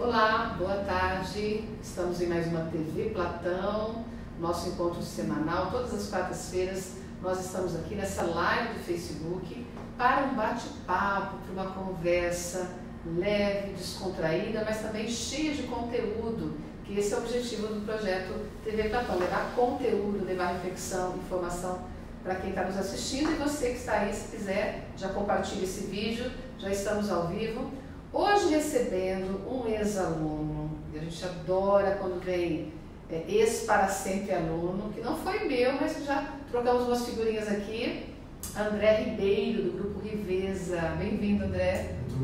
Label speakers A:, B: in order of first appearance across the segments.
A: Olá, boa tarde. Estamos em mais uma TV Platão, nosso encontro semanal. Todas as quartas-feiras nós estamos aqui nessa live do Facebook para um bate-papo, para uma conversa leve, descontraída, mas também cheia de conteúdo, que esse é o objetivo do projeto TV Platão, levar conteúdo, levar reflexão, informação para quem está nos assistindo, e você que está aí, se quiser, já compartilhe esse vídeo, já estamos ao vivo. Hoje recebendo um ex-aluno, e a gente adora quando vem ex-para sempre aluno, que não foi meu, mas que já trocamos umas figurinhas aqui, André Ribeiro, do Grupo Riveza. Bem-vindo, André.
B: Muito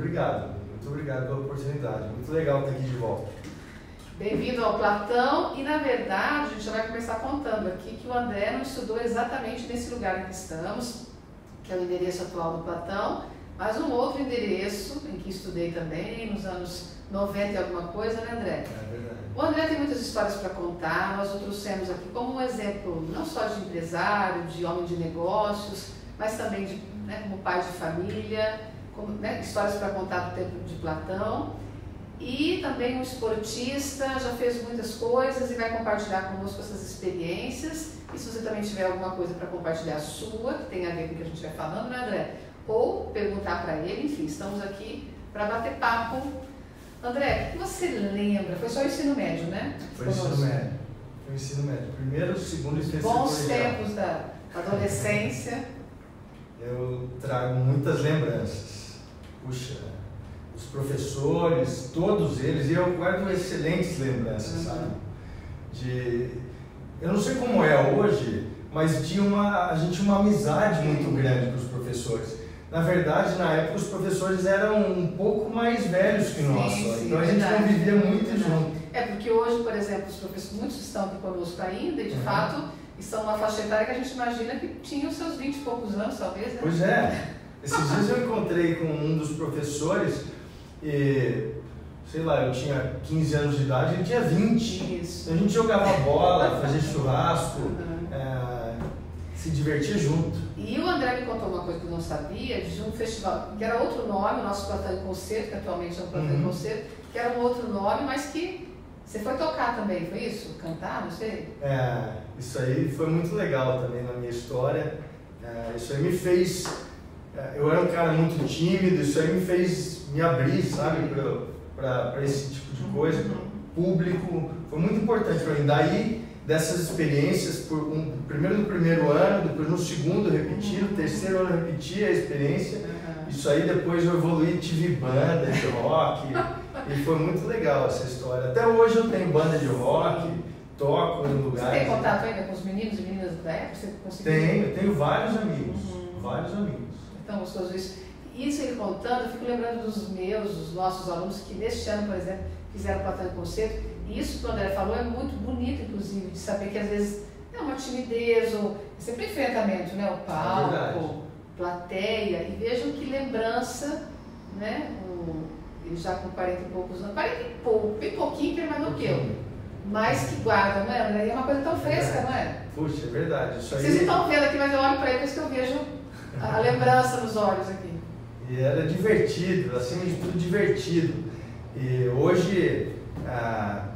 B: obrigado pela oportunidade, muito legal estar aqui de volta.
A: Bem-vindo ao Platão, e na verdade a gente já vai começar contando aqui que o André não estudou exatamente nesse lugar em que estamos, que é o endereço atual do Platão, mas um outro endereço em que estudei também, nos anos 90 e alguma coisa, né, André?
B: É verdade.
A: O André tem muitas histórias para contar, nós o trouxemos aqui como um exemplo não só de empresário, de homem de negócios, mas também de, como pai de família, como, histórias para contar do tempo de Platão. E também um esportista, já fez muitas coisas e vai compartilhar conosco essas experiências. E se você também tiver alguma coisa para compartilhar sua, que tem a ver com o que a gente vai falando, né, André? Ou perguntar para ele, enfim, estamos aqui para bater papo. André, o que você lembra? Foi só o ensino médio, né?
B: Foi o ensino médio. Primeiro, segundo e terceiro
A: bons
B: colegial.
A: Tempos da adolescência.
B: Eu trago muitas lembranças. Puxa, os professores, todos eles, e eu guardo excelentes lembranças, sabe? Eu não sei como é hoje, mas a gente tinha uma amizade muito grande com os professores. Na verdade, na época, os professores eram um pouco mais velhos que nós, então a gente convivia muito junto.
A: É porque hoje, por exemplo, os professores, muitos estão aqui conosco ainda e, de fato, estão numa faixa etária que a gente imagina que tinham seus 20 e poucos anos, talvez, né?
B: Pois é. Esses dias eu encontrei com um dos professores e, sei lá, eu tinha 15 anos de idade e ele tinha 20.
A: Isso.
B: A gente jogava bola, fazia churrasco, se divertia junto.
A: E o André me contou uma coisa que eu não sabia, de um festival, que era outro nome, o nosso Platão em Concerto, que atualmente é um Platão em Concerto, que era um outro nome, mas que você foi tocar também, foi isso? Cantar, não sei?
B: Isso aí foi muito legal também na minha história. Isso aí me fez... eu era um cara muito tímido, isso aí me fez me abrir, sabe, para esse tipo de coisa, público. Foi muito importante para mim. Daí, dessas experiências, primeiro no primeiro ano, depois no segundo repetir, no terceiro ano repetir a experiência. Isso aí depois eu evoluí, tive banda de rock e foi muito legal essa história. Até hoje eu tenho banda de rock, toco em lugares.
A: Você tem contato ainda com os meninos e meninas da época? Você conseguiu?
B: Tenho vários amigos, vários amigos.
A: Então, gostoso isso. Isso ele contando, eu fico lembrando dos nossos alunos que neste ano, por exemplo, fizeram Platão em Concerto. E isso que o André falou é muito bonito, inclusive, de saber que às vezes é uma timidez ou sempre enfrentamento, né? O palco, plateia, e vejam que lembrança, né? Ele já com 40 e poucos anos, 40 e pouco, bem pouquinho, que é mais do que eu, mas que guarda, não é, André? E é uma coisa tão fresca, não é?
B: Puxa, é verdade. Isso aí...
A: Vocês não estão vendo aqui, mas eu olho para ele, por isso que eu vejo a lembrança nos olhos aqui.
B: E era divertido, acima de tudo divertido. E hoje,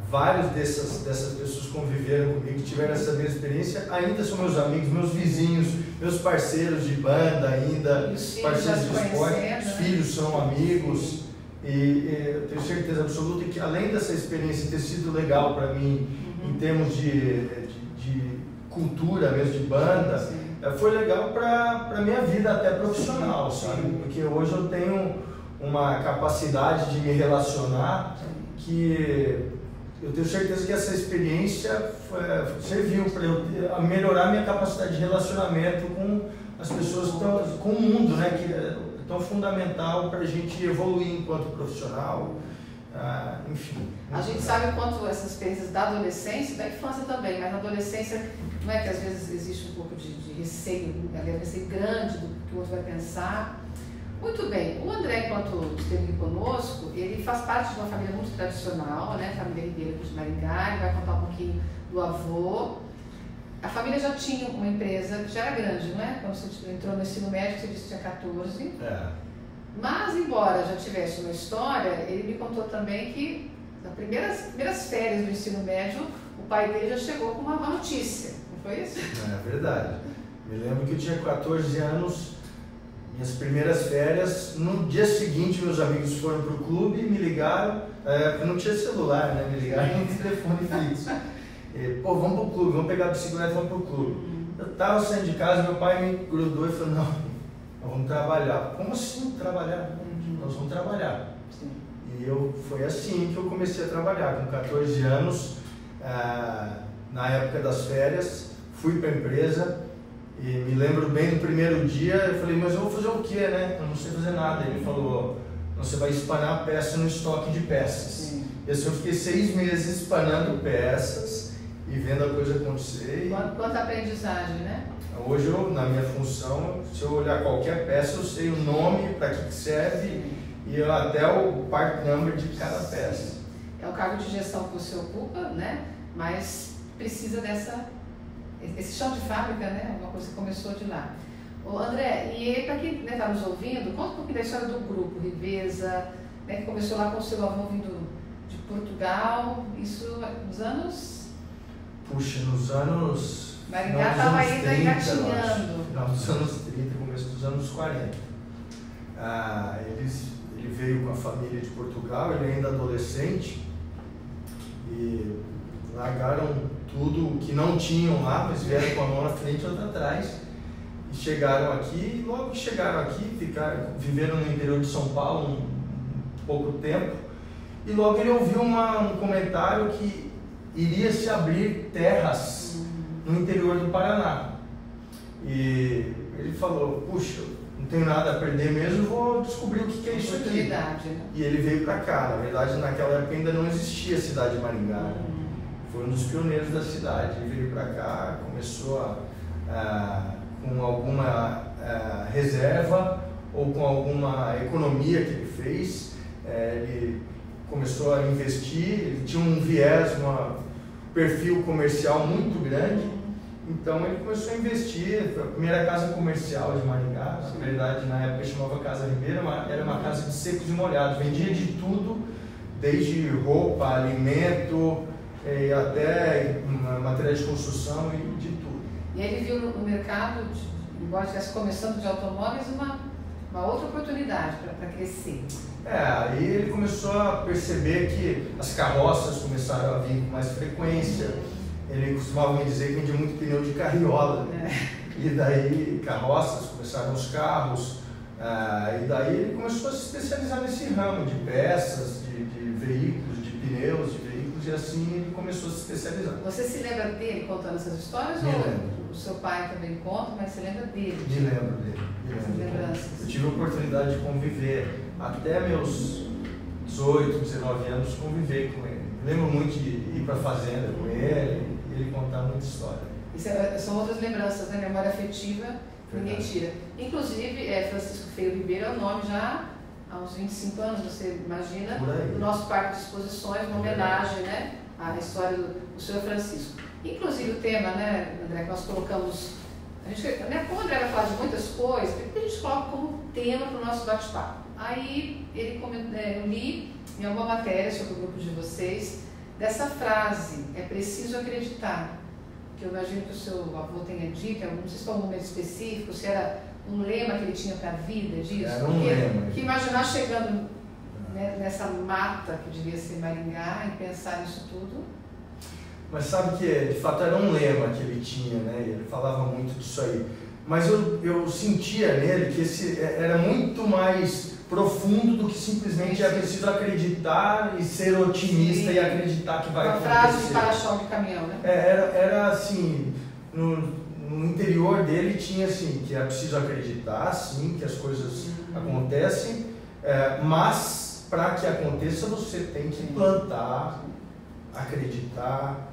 B: vários dessas pessoas conviveram comigo, tiveram essa mesma experiência, ainda são meus amigos, meus vizinhos, meus parceiros de banda ainda, parceiros de esporte, os filhos são amigos. E eu tenho certeza absoluta que, além dessa experiência ter sido legal para mim, em termos de cultura mesmo, de banda, foi legal para a minha vida até profissional, sabe? Porque hoje eu tenho uma capacidade de me relacionar que eu tenho certeza que essa experiência serviu para eu melhorar minha capacidade de relacionamento com as pessoas, com o mundo, né? Que é tão fundamental para a gente evoluir enquanto profissional. Enfim.
A: A gente sabe o quanto essas experiências da adolescência, da infância também, mas na adolescência não é que às vezes existe um pouco de receio, aliás, receio grande do que o outro vai pensar. Muito bem, o André, enquanto esteve aqui conosco, ele faz parte de uma família muito tradicional, né? Família Ribeiro de Maringá, ele vai contar um pouquinho do avô. A família já tinha uma empresa que já era grande, não é? Quando você entrou no ensino médio, você disse que tinha 14. Mas, embora já tivesse uma história, ele me contou também que nas primeiras férias do ensino médio, o pai dele já chegou com uma notícia, não foi isso?
B: É verdade. Me lembro que eu tinha 14 anos, minhas primeiras férias, no dia seguinte meus amigos foram para o clube, me ligaram, não tinha celular, né? Me ligaram no telefone fixo. Pô, vamos para o clube, vamos pegar a bicicleta e vamos para o clube. Eu estava saindo de casa, meu pai me grudou e falou, não, nós vamos trabalhar. Como assim trabalhar? Nós vamos trabalhar.
A: Sim.
B: E foi assim que eu comecei a trabalhar, com 14 anos, na época das férias, fui para a empresa e me lembro bem do primeiro dia, eu falei, mas eu vou fazer o quê, né? Eu não sei fazer nada. Ele falou, você vai espanar peça no estoque de peças.
A: Sim.
B: E assim eu fiquei 6 meses espanando peças e vendo a coisa acontecer.
A: Quanta aprendizagem, né?
B: Hoje, na minha função, se eu olhar qualquer peça, eu sei o nome, para que serve e até o part number de cada peça.
A: É o cargo de gestão que você ocupa, né? Mas precisa esse chão de fábrica, né? Uma coisa que começou de lá. Ô, André, e para quem está nos ouvindo, conta um pouquinho da história do grupo Riveza, né? Que começou lá com o seu avô vindo de Portugal, isso nos anos...
B: Puxa, nos anos...
A: Maringá estava ainda engatinhando.
B: Final dos anos 30, começo dos anos 40. Ele veio com a família de Portugal, ele ainda adolescente, e largaram tudo que não tinham lá, mas vieram com a mão na frente e outra atrás. E chegaram aqui, e logo que chegaram aqui, viveram no interior de São Paulo um pouco tempo, e logo ele ouviu um comentário que iria se abrir terras no interior do Paraná. E ele falou, puxa, não tenho nada a perder mesmo, vou descobrir o que é isso aqui.
A: Né?
B: E ele veio para cá. Na verdade, naquela época ainda não existia a cidade de Maringá. Foi um dos pioneiros da cidade. Ele veio para cá, começou com alguma reserva ou com alguma economia que ele fez. Ele começou a investir, ele tinha um viés, perfil comercial muito grande. Então ele começou a investir, foi a primeira casa comercial de Maringá, na verdade na época chamava Casa Ribeira, era uma casa de secos e molhados, vendia de tudo, desde roupa, alimento, até matéria de construção e de tudo.
A: E aí ele viu no mercado, embora estivesse começando de automóveis, uma outra oportunidade para crescer.
B: Aí ele começou a perceber que as carroças começaram a vir com mais frequência. Ele costumava me dizer que vendia muito pneu de carriola. E daí carroças, começaram os carros. E daí ele começou a se especializar nesse ramo de peças, de veículos, de pneus, de veículos, e assim ele começou a se especializar.
A: Você se lembra dele contando essas histórias?
B: Me
A: ou
B: lembro.
A: O seu pai também conta, mas você lembra dele?
B: Me lembro dele. Eu tive a oportunidade de conviver até meus 18, 19 anos, conviver com ele. Lembro muito de ir para a fazenda com ele e ele contar muita história.
A: São outras lembranças, né? Memória afetiva, ninguém tira. Inclusive, Francisco Feio Ribeiro é o nome já há uns 25 anos, você imagina, do nosso parque de exposições, uma homenagem, né, à história do senhor Francisco. Inclusive o tema, né, André, que nós colocamos, como o André vai falar de muitas coisas, o que a gente coloca como tema para o nosso bate-papo? Aí eu li em alguma matéria sobre o grupo de vocês, dessa frase, é preciso acreditar, que eu imagino que o seu avô tenha dito, não sei se foi um momento específico, se era um lema que ele tinha para a vida disso.
B: Era um lema.
A: Que imaginar chegando, né, nessa mata que devia ser Maringá e pensar nisso tudo.
B: Mas sabe que de fato era um lema que ele tinha, né? Ele falava muito disso aí. Mas eu sentia nele que esse era muito mais profundo do que simplesmente é preciso acreditar e ser otimista. Sim. E acreditar que vai acontecer.
A: Uma frase de para-choque de caminhão, né?
B: Era assim, no interior dele tinha assim, que é preciso acreditar, sim, que as coisas acontecem, mas para que aconteça você tem que plantar, acreditar,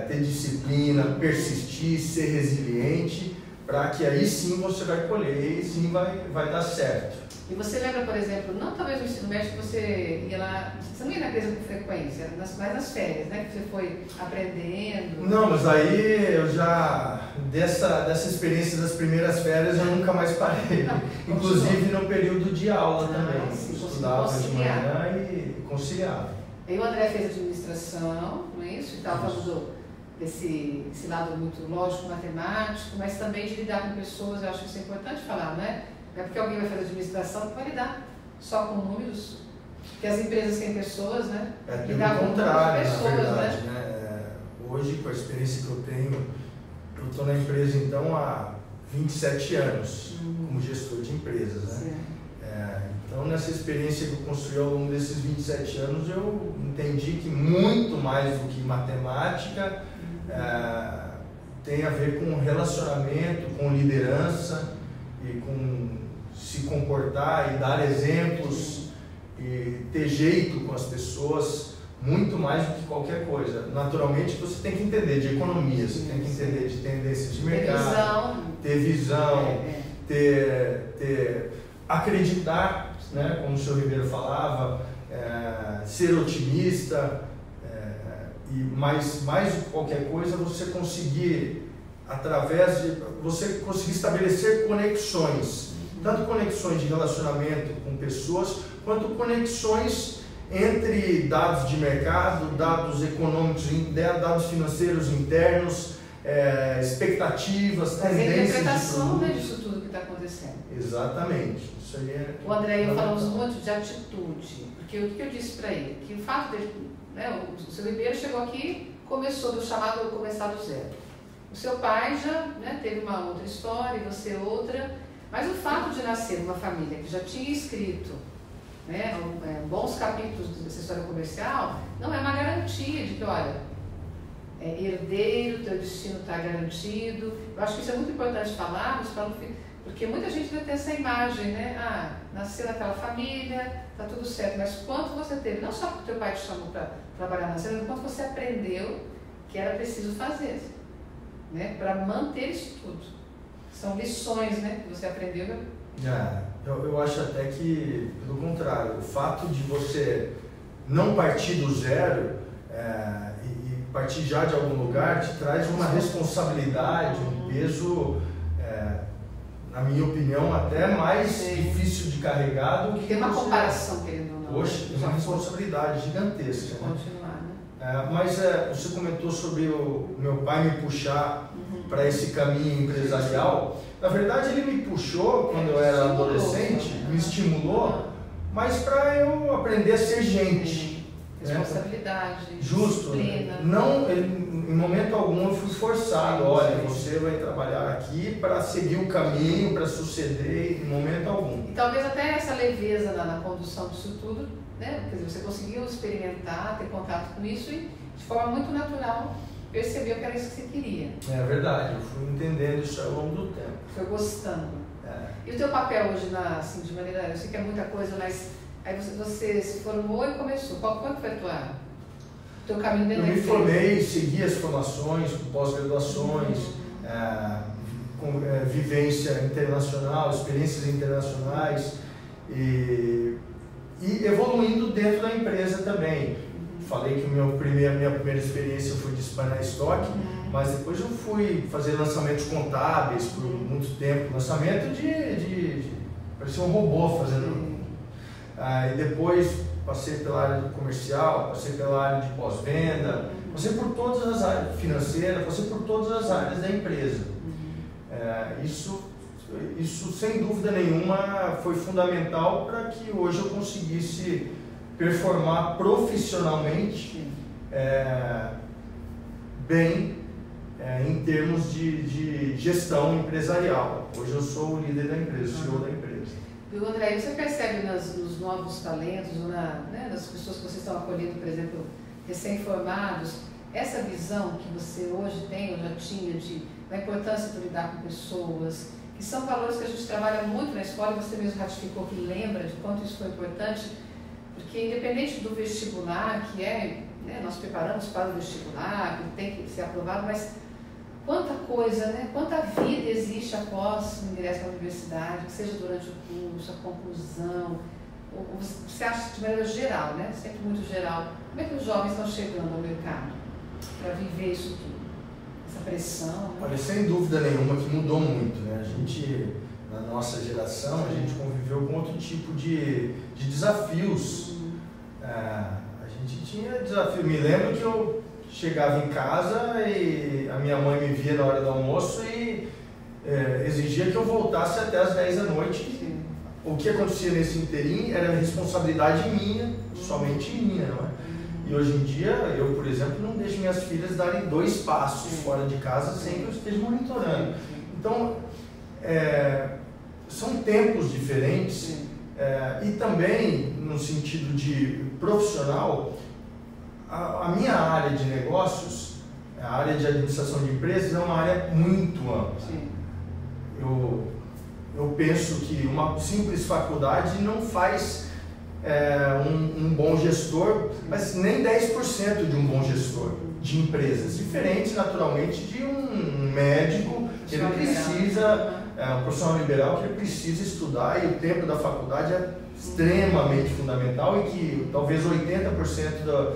B: ter disciplina, persistir, ser resiliente, para que aí sim você vai colher e sim vai dar certo.
A: E você lembra, por exemplo, não talvez no ensino médio que você ia lá, você não ia na empresa com frequência, mas nas férias, né? Que você foi aprendendo.
B: Não, mas aí eu já, dessa experiência das primeiras férias, eu nunca mais parei. Inclusive no período de aula também.
A: Sim,
B: estudava de manhã e conciliava.
A: Aí o André fez administração, não é isso? E tal, falando desse lado muito lógico, matemático, mas também de lidar com pessoas, eu acho que isso é importante falar, né? Não é porque alguém vai fazer administração que vai lidar só com números, porque as empresas têm pessoas, né?
B: Lidar com contrário, pessoas, na verdade, né? Hoje, com a experiência que eu tenho, eu estou na empresa então há 27 anos como gestor de empresas, né? Então, nessa experiência que eu construí ao longo desses 27 anos, eu entendi que muito mais do que matemática tem a ver com relacionamento, com liderança e com se comportar e dar exemplos e ter jeito com as pessoas, muito mais do que qualquer coisa. Naturalmente, você tem que entender de economia, você tem que entender de tendências de mercado, ter visão, ter acreditar, né, como o senhor Ribeiro falava, ser otimista, e mais do que qualquer coisa, você conseguir, através de você conseguir estabelecer conexões, tanto conexões de relacionamento com pessoas, quanto conexões entre dados de mercado, dados econômicos, dados financeiros internos, expectativas, tendências.
A: Mas a interpretação disso tudo que está acontecendo.
B: Exatamente. Isso aí
A: o André e eu falamos muito de atitude, porque o que eu disse para ele? Que o fato dele, né, o seu Ribeiro chegou aqui, começou do chamado começar do zero. O seu pai já, né, teve uma outra história, e você outra, mas o fato de nascer numa família que já tinha escrito, né, bons capítulos dessa história comercial, não é uma garantia de que, olha, herdeiro, teu destino está garantido. Eu acho que isso é muito importante falarmos, porque muita gente vai ter essa imagem, né? Nasceu naquela família, está tudo certo, mas quanto você teve, não só porque teu pai te chamou para trabalhar na cena, mas quanto você aprendeu que era preciso fazer, né? Para manter isso tudo. São lições, né, que você aprendeu.
B: Eu acho até que, pelo contrário, o fato de você não partir do zero e partir já de algum lugar te traz uma responsabilidade, um peso, na minha opinião, até mais difícil de carregar do que
A: tem uma comparação, querendo ou não.
B: Poxa, tem uma responsabilidade gigantesca.
A: Continuar, né?
B: Mas você comentou sobre o meu pai me puxar para esse caminho empresarial. Na verdade, ele me puxou quando eu era adolescente, me estimulou, mas para eu aprender a ser gente.
A: Responsabilidade,
B: justo,
A: disciplina.
B: Não, em momento algum eu fui forçado. Olha, você vai trabalhar aqui para seguir o caminho, para suceder, em momento algum.
A: E talvez até essa leveza na condução disso tudo, né? Quer dizer, você conseguiu experimentar, ter contato com isso e de forma muito natural percebeu que era isso que você queria.
B: É verdade, eu fui entendendo isso ao longo do tempo.
A: Foi gostando. E o teu papel hoje, assim, de maneira, eu sei que é muita coisa, mas aí você se formou e começou. Qual foi o teu caminho dentro da empresa?
B: Eu me formei, segui as formações, com pós-graduações, com vivência internacional, experiências internacionais e evoluindo dentro da empresa também. Falei que minha primeira experiência foi de espanar estoque, mas depois eu fui fazer lançamentos contábeis por muito tempo, lançamento parecia um robô fazendo. E depois passei pela área comercial, passei pela área de pós-venda, passei por todas as áreas financeiras, passei por todas as áreas da empresa. Isso sem dúvida nenhuma foi fundamental para que hoje eu conseguisse performar profissionalmente bem em termos de gestão empresarial. Hoje eu sou o líder da empresa, o CEO da empresa.
A: E André, você percebe nos novos talentos, ou nas pessoas que vocês estão acolhendo, por exemplo, recém-formados, essa visão que você hoje tem, ou já tinha, da importância de lidar com pessoas, que são valores que a gente trabalha muito na escola, e você mesmo ratificou que lembra de quanto isso foi importante, porque independente do vestibular, nós preparamos para o vestibular, que tem que ser aprovado, mas quanta coisa, quanta vida existe após o ingresso na universidade, que seja durante o curso, a conclusão, você acha de maneira geral, sempre muito geral, como é que os jovens estão chegando ao mercado para viver isso tudo, essa pressão?
B: Olha, sem dúvida nenhuma que mudou muito, A gente, na nossa geração, a gente conviveu com outro tipo de desafios. A gente tinha desafio. Me lembro que eu chegava em casa e a minha mãe me via na hora do almoço e exigia que eu voltasse até as 10 da noite.
A: Sim.
B: O que acontecia nesse interim era responsabilidade minha, somente minha, não é? E hoje em dia, eu, por exemplo, não deixo minhas filhas darem 2 passos fora de casa sem que eu esteja monitorando. Então, são tempos diferentes e também, no sentido de profissional, a minha área de negócios, a área de administração de empresas, é uma área muito ampla.
A: Sim.
B: Eu penso que uma simples faculdade não faz um bom gestor, mas nem 10% de um bom gestor de empresas, diferentes naturalmente de um médico que ele precisa, um profissional liberal que ele precisa estudar, e o tempo da faculdade é extremamente fundamental, e que talvez 80%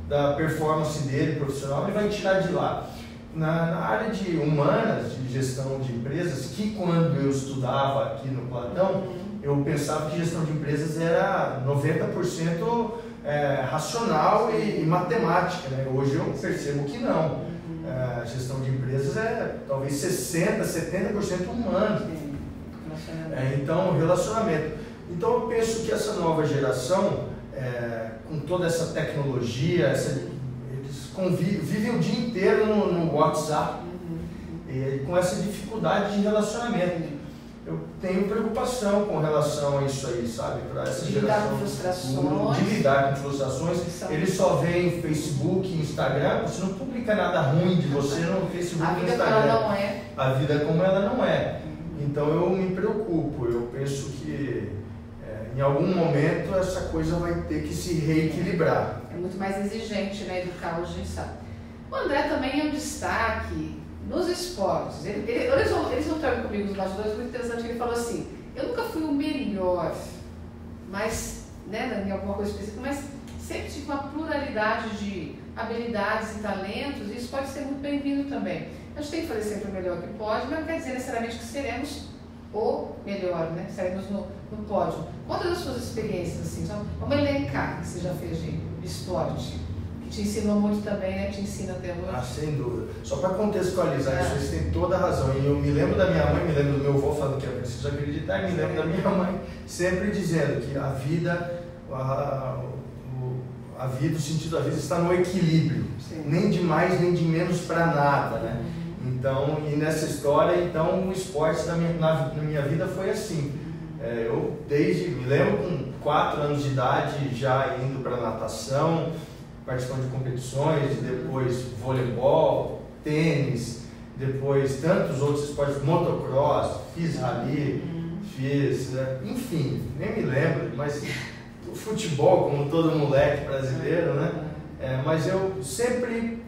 B: da performance dele profissional ele vai tirar de lá. Na área de humanas, de gestão de empresas, que quando eu estudava aqui no Platão, eu pensava que gestão de empresas era 90% racional e matemática, né? Hoje eu percebo que não. Gestão de empresas é talvez 60%, 70% humano. Então, relacionamento. Então eu penso que essa nova geração, com toda essa tecnologia, vivem o dia inteiro no WhatsApp, e com essa dificuldade de relacionamento. Eu tenho preocupação com relação a isso aí, sabe? Para essa geração de lidar com frustrações. Eles só veem Facebook, Instagram. Você não publica nada ruim de você no Facebook e no Instagram. A vida como ela não é. Então eu me preocupo. Eu penso que em algum momento essa coisa vai ter que se reequilibrar.
A: É muito mais exigente, né, educar, hoje a gente sabe. O André também é um destaque nos esportes. Eles vão estar comigo nos bastidores, muito interessante, ele falou assim: eu nunca fui o melhor, mas, né, em alguma coisa específica, mas sempre tive uma pluralidade de habilidades e talentos, e isso pode ser muito bem-vindo também. A gente tem que fazer sempre o melhor que pode, mas não quer dizer necessariamente que seremos o melhor, né? Estaremos no pódio. Conta das suas experiências, assim, então, vamos elencar que você já fez de esporte, que te ensinou muito também, né? Te ensina até hoje.
B: Sem dúvida. Só para contextualizar isso, vocês têm toda a razão. E eu me lembro da minha mãe, me lembro do meu avô falando que eu preciso acreditar, e me lembro da minha mãe sempre dizendo que a vida, o sentido da vida está no equilíbrio. Sim. Nem de mais, nem de menos para nada, né? Então, e nessa história, então, o esporte na minha vida foi assim. Eu me lembro com 4 anos de idade já indo para natação, participando de competições, depois voleibol, tênis, depois tantos outros esportes, motocross, fiz rally, enfim, nem me lembro, mas o futebol, como todo moleque brasileiro, né? Mas eu sempre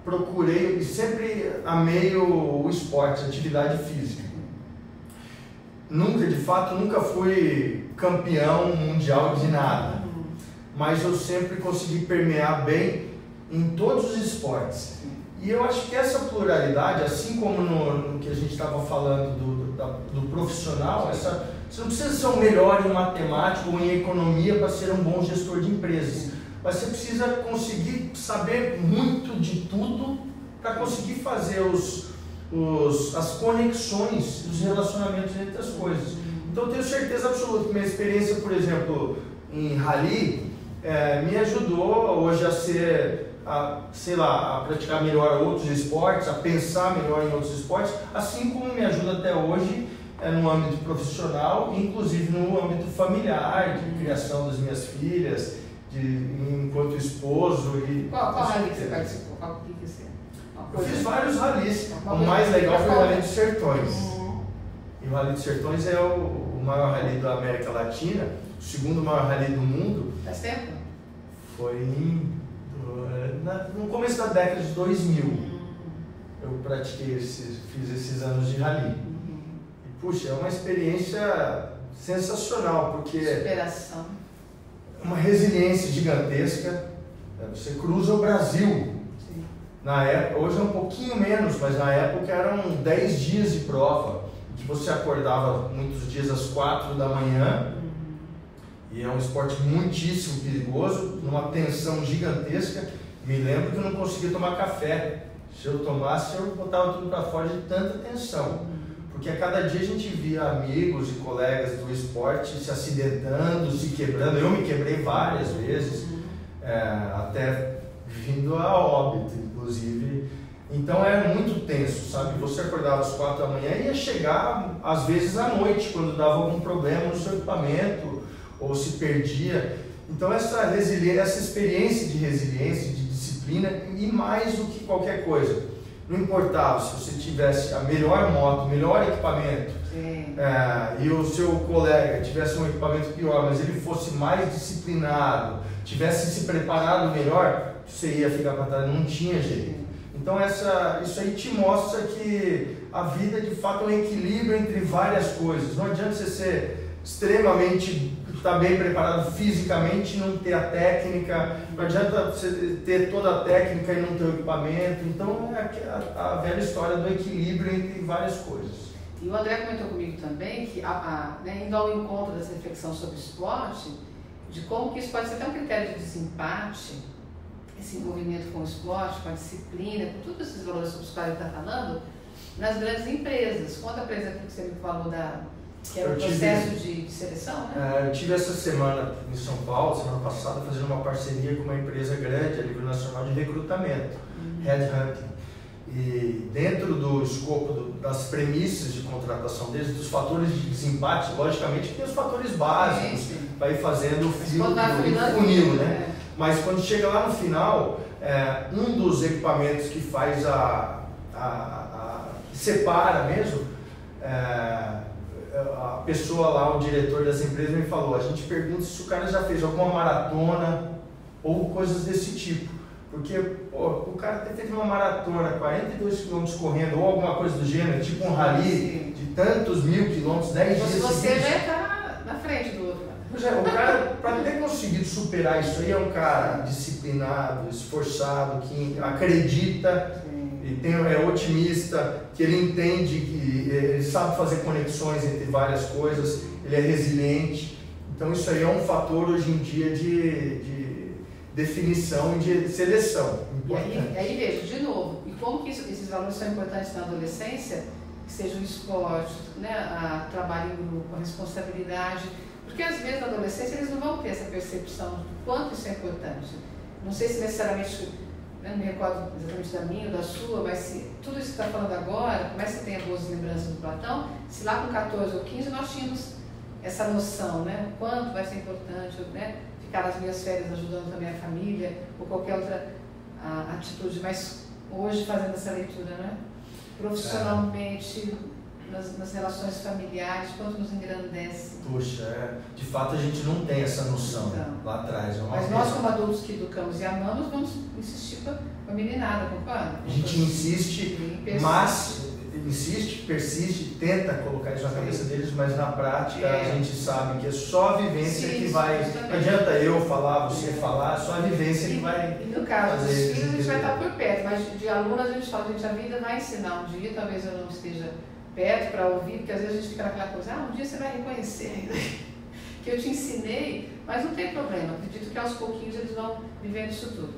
B: procurei e sempre amei o esporte, a atividade física. Nunca fui campeão mundial de nada, mas eu sempre consegui permear bem em todos os esportes. E eu acho que essa pluralidade, assim como no que a gente estava falando do profissional, você não precisa ser o melhor em matemática ou em economia para ser um bom gestor de empresas, mas você precisa conseguir saber muito de tudo para conseguir fazer as conexões, os relacionamentos entre as coisas. Então eu tenho certeza absoluta que minha experiência, por exemplo, em rally, me ajudou hoje a praticar melhor outros esportes, a pensar melhor em outros esportes, assim como me ajuda até hoje no âmbito profissional, inclusive no âmbito familiar, de criação das minhas filhas, enquanto esposo.
A: Qual rally que você participou? Qual que você?
B: Eu fiz vários ralis. O mais legal foi o Rally dos Sertões. E o Rally dos Sertões é o maior rally da América Latina, o segundo maior rally do mundo.
A: Faz tempo?
B: Foi no começo da década de 2000. Eu fiz esses anos de rally. E, puxa, é uma experiência sensacional, porque
A: superação,
B: uma resiliência gigantesca. Você cruza o Brasil. Na época, hoje é um pouquinho menos, mas na época eram 10 dias de prova, que você acordava muitos dias às 4 da manhã E é um esporte muitíssimo perigoso, numa tensão gigantesca. Me lembro que eu não conseguia tomar café. Se eu tomasse, eu botava tudo para fora de tanta tensão. Porque a cada dia a gente via amigos e colegas do esporte se acidentando, se quebrando. Eu me quebrei várias vezes, até vindo a óbito, inclusive. Então era muito tenso, sabe? Você acordava às 4 da manhã e ia chegar, às vezes, à noite, quando dava algum problema no seu equipamento ou se perdia. Então essa experiência de resiliência, de disciplina, e mais do que qualquer coisa. Não importava se você tivesse a melhor moto, o melhor equipamento, e o seu colega tivesse um equipamento pior, mas ele fosse mais disciplinado, tivesse se preparado melhor, você ia ficar para trás, não tinha jeito. Então isso aí te mostra que a vida de fato é um equilíbrio entre várias coisas. Não adianta você ser extremamente estar bem preparado fisicamente e não ter a técnica, não adianta você ter toda a técnica e não ter o equipamento. Então é a velha história do equilíbrio entre várias coisas.
A: E o André comentou comigo também que, indo ao encontro dessa reflexão sobre esporte, de como que isso pode ser até um critério de desempate, esse envolvimento com o esporte, com a disciplina, com todos esses valores sobre os quais ele está falando, nas grandes empresas. Conta para eles aquilo que você me falou que era o processo de seleção, né?
B: Eu tive essa semana em São Paulo, semana passada, fazendo uma parceria com uma empresa grande a nível nacional de recrutamento, headhunting. E dentro do escopo das premissas de contratação deles, dos fatores de desempate, logicamente tem os fatores básicos, vai fazendo o funil, né? Mas quando chega lá no final, um dos equipamentos que faz separa mesmo, a pessoa lá, o diretor das empresas me falou, a gente pergunta se o cara já fez alguma maratona ou coisas desse tipo. Porque o cara ter feito uma maratona, 42 km correndo, ou alguma coisa do gênero, tipo um rally de tantos 1000 km, 10 dias seguidos.
A: Você já está na frente do outro.
B: Pois é, o cara, para ter conseguido superar isso aí, é um cara disciplinado, esforçado, que acredita, e é otimista, que ele entende, que ele sabe fazer conexões entre várias coisas, ele é resiliente. Então isso aí é um fator hoje em dia de definição e de seleção.
A: E aí veja, de novo, e como que esses valores são importantes na adolescência, que seja o esporte, né, trabalho em grupo, a responsabilidade, porque às vezes na adolescência eles não vão ter essa percepção do quanto isso é importante. Não sei se necessariamente, não me recordo exatamente da minha ou da sua, mas se tudo isso que está falando agora, por mais que tenha boas lembranças do Platão, se lá com 14 ou 15 nós tínhamos essa noção, né, o quanto vai ser importante, né, ficar nas minhas férias ajudando também a família, ou qualquer outra atitude, mas hoje fazendo essa leitura, né? Profissionalmente, nas relações familiares, quanto nos engrandece.
B: Puxa, de fato a gente não tem essa noção lá atrás.
A: Mas nós, como adultos que educamos e amamos, vamos insistir com a meninada, concorda?
B: A gente insiste, persiste, tenta colocar isso na cabeça deles, mas na prática a gente sabe que é só a vivência que vai. Não adianta eu falar, você falar, só a vivência que vai.
A: E no caso dos filhos, a gente vai estar por perto, mas de alunos a gente fala, gente, a vida vai ensinar. Um dia talvez eu não esteja perto para ouvir, porque às vezes a gente fica naquela coisa, um dia você vai reconhecer que eu te ensinei, mas não tem problema, acredito que aos pouquinhos eles vão vivendo isso tudo.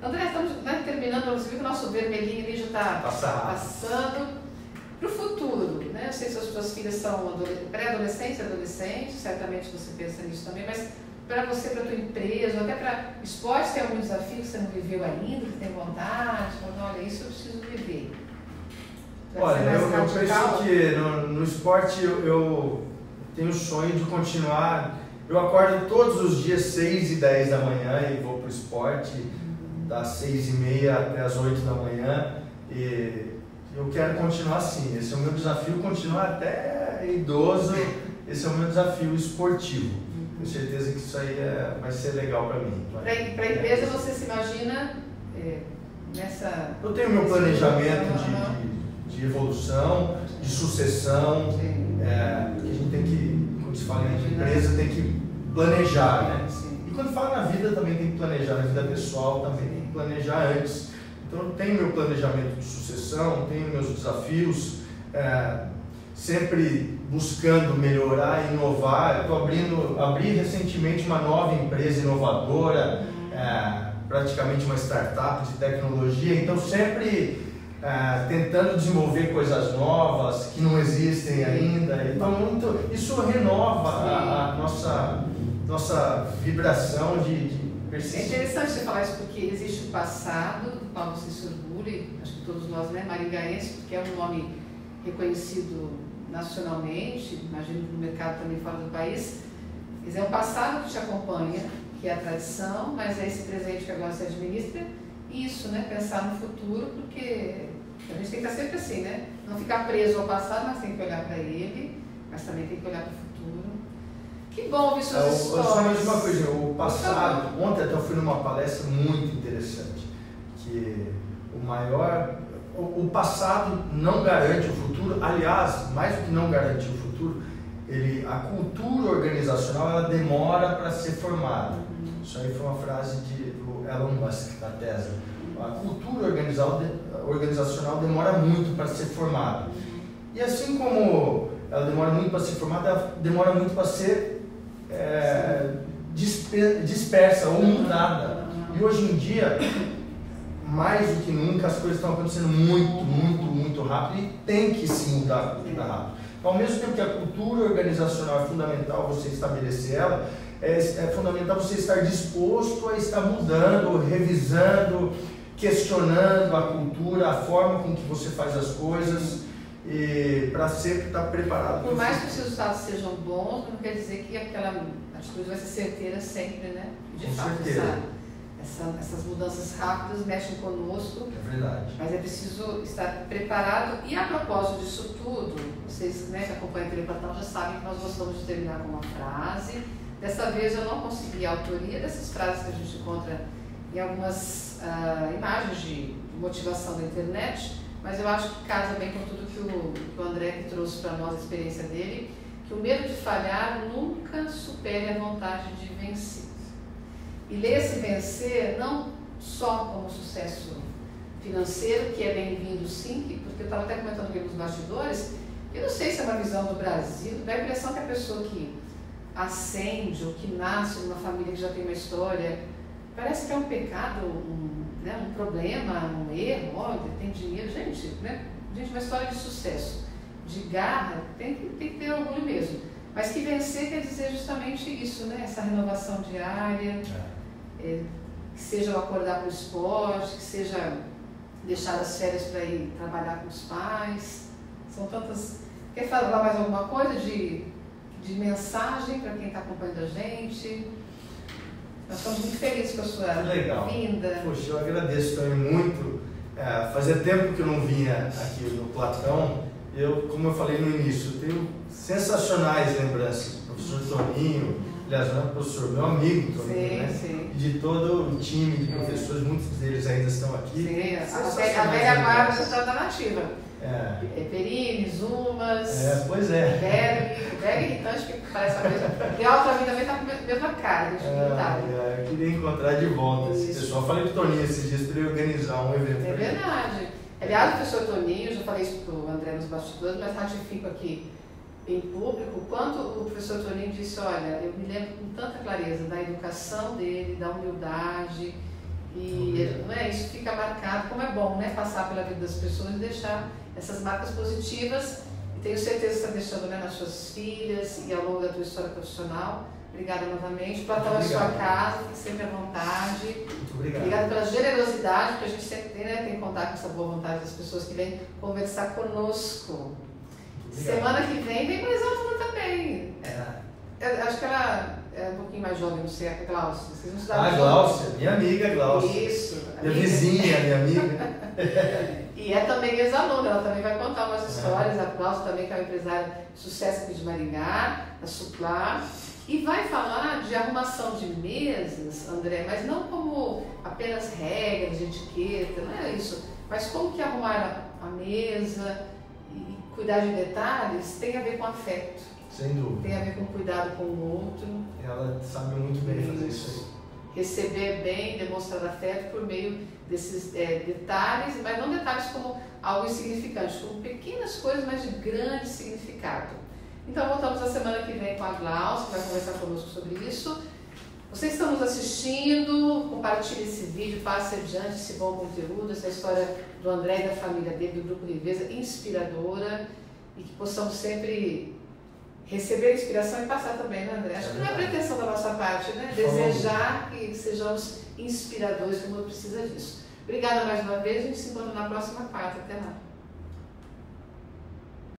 A: André, estamos terminando, você viu que o nosso vermelhinho ali já está passando. Para o futuro, né? Eu sei se as suas filhas são pré-adolescentes, adolescentes, certamente você pensa nisso também, mas para você, para a tua empresa, ou até para esporte, tem algum desafio que você não viveu ainda, que tem vontade, falando, olha, isso eu preciso viver.
B: Olha, eu penso que no esporte eu tenho o sonho de continuar. Eu acordo todos os dias 6h10 da manhã e vou para o esporte, das 6h30 até as 8 da manhã, e eu quero continuar assim. Esse é o meu desafio, continuar até idoso. Esse é o meu desafio esportivo. Tenho certeza que isso aí vai ser legal para mim. Para
A: a empresa, você se imagina nessa...
B: Eu tenho meu planejamento de evolução, de sucessão, que a gente tem que, quando se fala em empresa, tem que planejar, né? E quando fala na vida também tem que planejar, na vida pessoal também tem que planejar antes. Então eu tenho meu planejamento de sucessão, tenho meus desafios. sempre buscando melhorar, inovar. Eu abri recentemente uma nova empresa inovadora, praticamente uma startup de tecnologia, então sempre tentando desenvolver coisas novas que não existem ainda. Então isso renova a nossa vibração de persistir.
A: É interessante você falar isso, porque existe o passado do qual você se orgulha, acho que todos nós, né, maringaense, porque é um nome reconhecido nacionalmente, imagino no mercado também fora do país. Quer dizer, é um passado que te acompanha, que é a tradição, mas é esse presente que agora você administra, e isso, né, pensar no futuro, porque a gente tem que estar sempre assim, né? Não ficar preso ao passado, mas tem que olhar para ele, mas também tem que olhar para o futuro. Que bom ouvir suas histórias.
B: Só mais uma coisa, o passado, ontem até eu fui numa palestra muito interessante, que o passado não garante o futuro, aliás, mais do que não garantir o futuro, a cultura organizacional ela demora para ser formada. Isso aí foi uma frase do Elon Musk, da Tesla. A cultura organizacional demora muito para ser formada. E assim como ela demora muito para ser formada, ela demora muito para ser dispersa ou mudada. E hoje em dia, mais do que nunca, as coisas estão acontecendo muito rápido e tem que se mudar rápido. Ao mesmo tempo que a cultura organizacional é fundamental você estabelecer ela, é fundamental você estar disposto a estar mudando, revisando, questionando a cultura, a forma com que você faz as coisas, para sempre estar preparado.
A: Por mais que os resultados sejam bons, não quer dizer que aquela atitude vai ser certeira sempre, né? De fato, essas mudanças rápidas mexem conosco.
B: É verdade.
A: Mas é preciso estar preparado. E a propósito disso tudo, vocês, né, que acompanham a Teleplatão já sabem que nós gostamos de terminar com uma frase. Dessa vez eu não consegui a autoria dessas frases que a gente encontra em algumas imagens de motivação da internet, mas eu acho que casa bem com tudo que o André trouxe para nós, a experiência dele, que o medo de falhar nunca supere a vontade de vencer. E ler-se vencer não só como sucesso financeiro, que é bem-vindo sim, porque eu estava até comentando aqui nos bastidores, eu não sei se é uma visão do Brasil, dá a impressão que a pessoa que ascende ou que nasce numa família que já tem uma história, parece que é um pecado, um problema, um erro, olha, tem dinheiro, gente, né? Gente, uma história de sucesso, de garra, tem que ter orgulho mesmo. Mas que vencer quer dizer justamente isso, né? Essa renovação diária, que seja o acordar para o esporte, que seja deixar as férias para ir trabalhar com os pais. São tantas... Quer falar mais alguma coisa de mensagem para quem está acompanhando a gente? Nós estamos muito felizes com a sua vinda.
B: Poxa, eu agradeço também muito. Fazia tempo que eu não vinha aqui no Platão. Como eu falei no início, eu tenho sensacionais lembranças do professor Toninho, aliás, não é professor, meu amigo Toninho, né?
A: Sim.
B: E de todo o time de professores, muitos deles ainda estão aqui.
A: Sim, a velha guarda está na nativa. Perini, Zumas,
B: pois é.
A: Berg irritante, que parece a mesma. E a outra também está com a mesma cara,
B: eu queria encontrar de volta esse pessoal. Falei para o Toninho esses dias para ele organizar um evento.
A: É verdade. Aliás, o professor Toninho, já falei isso para o André nos bastidores, mas ratifico aqui em público, quando o professor Toninho disse, olha, eu me lembro com tanta clareza da educação dele, da humildade, e não é, isso fica marcado, como é bom, né, passar pela vida das pessoas e deixar essas marcas positivas, e tenho certeza que você está deixando, né, nas suas filhas e ao longo da tua história profissional. Obrigada novamente. Platão é sua casa, fique sempre à vontade.
B: Muito obrigado.
A: Obrigada pela generosidade, porque a gente sempre tem que contar com essa boa vontade das pessoas que vêm conversar conosco. Semana que vem mais aluna também. Eu acho que ela é um pouquinho mais jovem, não sei, a Glaucia. Vocês não estudaram juntos?
B: Glaucia, minha amiga Glaucia.
A: Isso.
B: Minha vizinha, minha amiga.
A: E é também ex-aluna, ela também vai contar umas histórias. A Glaucia também, que é uma empresária de sucesso aqui de Maringá, a Suplar. E vai falar de arrumação de mesas, André, mas não como apenas regras de etiqueta, não é isso. Mas como que arrumar a mesa e cuidar de detalhes tem a ver com afeto.
B: Sem dúvida.
A: Tem a ver com cuidado com o outro.
B: Ela sabe muito bem fazer isso aí.
A: receber bem, demonstrar afeto por meio desses detalhes, mas não detalhes como algo insignificante, como pequenas coisas, mas de grande significado. Então voltamos na semana que vem com a Glaucia, que vai conversar conosco sobre isso. Vocês estão nos assistindo, compartilhe esse vídeo, passe adiante esse bom conteúdo, essa história do André e da família dele, do Grupo Riveza, inspiradora, e que possamos sempre receber inspiração e passar também, né, André? Acho que não é pretensão da nossa parte, né? Desejar que sejamos inspiradores, que o mundo precisa disso. Obrigada mais uma vez, a gente se encontra na próxima quarta. Até lá.